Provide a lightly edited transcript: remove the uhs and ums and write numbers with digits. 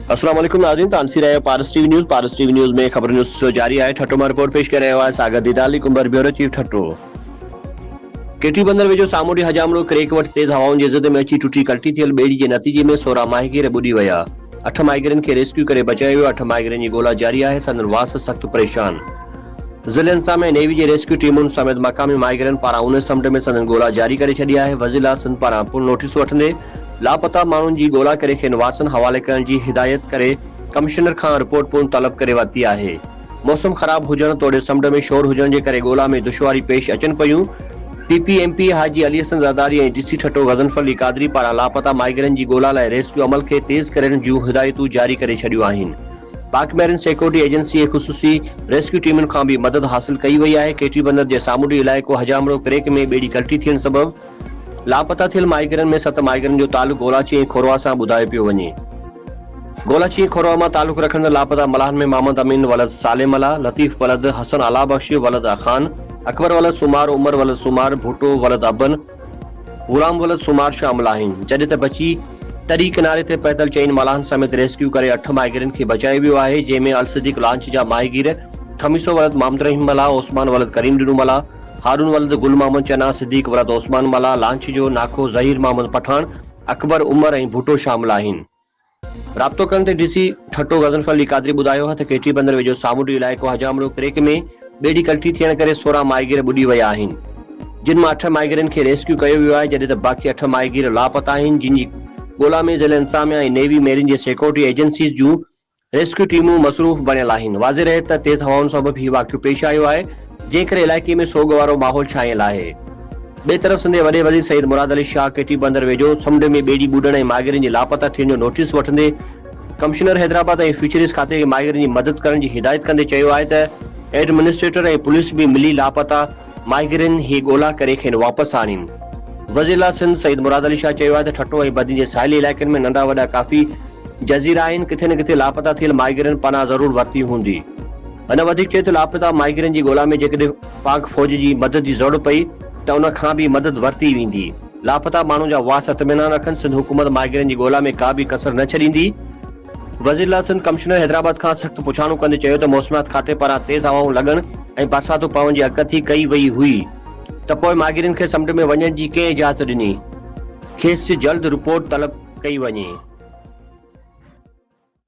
अस्सलाम वालेकुम नाज़रीन, तानसी रहे पारस टीवी न्यूज़ में खबर न्यूज़ जारी आहे। ठट्टो में रिपोर्ट पेश कर रहे हो सागर दीदाली कुंबर ब्यूरो चीफ ठट्टो। केटी बंदर वेझो सामुंडी हजामड़ो क्रेक वटि तेज़ हवाउनि जी ज़द में अची टुटी कल्टी थियल ॿेड़ी जे नतीजे में 16 माहिगीर ॿुॾी विया। 8 माहिगीरनि खे रेस्क्यू करे बचायो वियो। 8 माहिगीरनि जी ॻोल्हा जारी आहे। संदन वास सख़्त परेशान। ज़िले इंसाम ऐं नेवी जे रेस्क्यू टीमुनि समेत मक़ामी माहिगीरनि पारां उन समुंड में संदन ॻोल्हा जारी करे छॾी आहे। वज़ीर आला सिंध पारां पुर नोटिस वठंदे लापता माण्हुनि जी ॻोल्हा करे खेनि वासन हवाले करण जी हिदायत करे कमिश्नर खां रिपोर्ट पुन तलब करे वरिती आहे। मौसम ख़राब हुजण तोड़े समुंड में शोर हुजण जे करे ॻोल्हा में दुश्वारी पेश अचनि पयूं। पीपीएमपी हाजी अली हसन ज़रदारी ऐं डीसी ठट्टो गज़नफर कादरी पारां लापता माहिगीरनि जी ॻोल्हा लाइ रेस्क्यू अमल खे तेज़ करण जूं हिदायतूं जारी करे छॾियूं आहिनि। पाक मैरिन सिक्योरिटी एजेंसी ऐं ख़ुसूसी रेस्क्यू टीमुनि खां बि मदद हासिल कई वई आहे। केटी बंदर जे सामुंडी इलाइक़ो हजामड़ो क्रेक में ॿेड़ी कल्टी थियण सबबि लापता थियल माहिगीरनि में 7 माहिगीरनि जो तालुक़ गोलाची ऐं खोरवा सां ॿुधायो पियो वञे। गोलाची ऐं खोरवा मां तालुक़ रखंदड़ लापता मलाहनि में मोहम्मद अमीन वलद सालिम अला, लतीफ़ वलद हसन अला बख्श वलद खान, अकबर वलद सुमार, उमर वलद सुमार, भुट्टो वलद अबन, गुलाम वलद सुमार शामिल आहिनि। जॾहिं त बची तरी किनारे ते पैदल 4 मलाहनि समेत रेस्क्यू करे 8 माहिगीरनि खे बचायो वियो आहे, जंहिंमें अल सिद्दीक़ लांच जा माहिगीर खमीसो वलद मोहम्मद रहीम मला, ओस्मान वलद करीम डिनू मला, हारून वलद गुल मोहम्मद चना, सिद्दीक़ वलद ओस्मान मला, लांच जो नाखो ज़हीर मोहम्मद पठान, अकबर उमर ऐं भुट्टो शामिल आहिनि। राब्तो करण ते डीसी ठट्टो गज़नफर कादरी ॿुधायो त केटी बंदर वेझो सामुंडी इलाइक़ो हजामड़ो क्रेक में ॿेड़ी कल्टी थियण करे 16 माहिगीर ॿुॾी विया आहिनि, जिन मां 8 माहिगीरनि खे रेस्क्यू कयो वियो आहे, जॾहिं त बाक़ी 8 माहिगीर लापता आहिनि, जिन जी ॻोल्हा में ज़िले इंतज़ामिया ऐं नेवी मेरिन जे सिक्योरिटी एजेंसीज़ जूं रेस्क्यू टीमूं मसरूफ़ बणियल आहिनि। वाज़े रहे त तेज़ हवाउनि सबबि हीउ वाक़ियो पेश आयो आहे, जंहिं करे इलाइक़े में सोग वारो माहौल छायल आहे। ॿिए तरफ़ सिंध वॾे वज़ीर सईद मुराद अली शाह केटी बंदर वेझो समुंड में ॿेड़ी ॿुॾण ऐं माहिगीरनि जे लापता थियण जो नोटिस वठंदे कमिश्नर हैदराबाद ऐं फिशरीज़ खाते खे माहिगीरनि जी मदद करण जी हिदायत कंदे चयो आहे त एडमिनिस्ट्रेटर ऐं पुलिस बि मिली लापता माहिगीरनि ही ॻोल्हा करे खेनि वापसि आणीनि। वज़ीर आला सिंध सईद मुराद अली शाह चयो आहे त ठट्टो ऐं बदी जे साहिली इलाइक़नि में नंढा वॾा काफ़ी जज़ीरा आहिनि, किथे न किथे लापता थियल माहिगीरनि पनाह ज़रूर वरिती हूंदी। अञा वधीक चए त लापता माहिगीरनि जी ॻोल्हा में जेकॾहिं पाक फ़ौज जी मदद जी ज़रूरत पई त उन खां बि मदद वरिती वेंदी। लापता माण्हुनि जा वास इत्मिनान रखनि। सिंध हुकूमत माहिगीरनि जी ॻोल्हा में का बि कसर न छॾींदी। वज़ीर आला सिंध कमिश्नर हैदराबाद खां सख़्त पुछाणो कंदे चयो त मौसमियात खाते पारां तेज़ हवाऊं लॻण ऐं बरसातूं पवण जी अगकथी कई वई हुई त पोइ माहिगीरनि खे समुंड में वञण जी कंहिं इजाज़त ॾिनी। खेसि जल्द रिपोर्ट तलब कई वञे।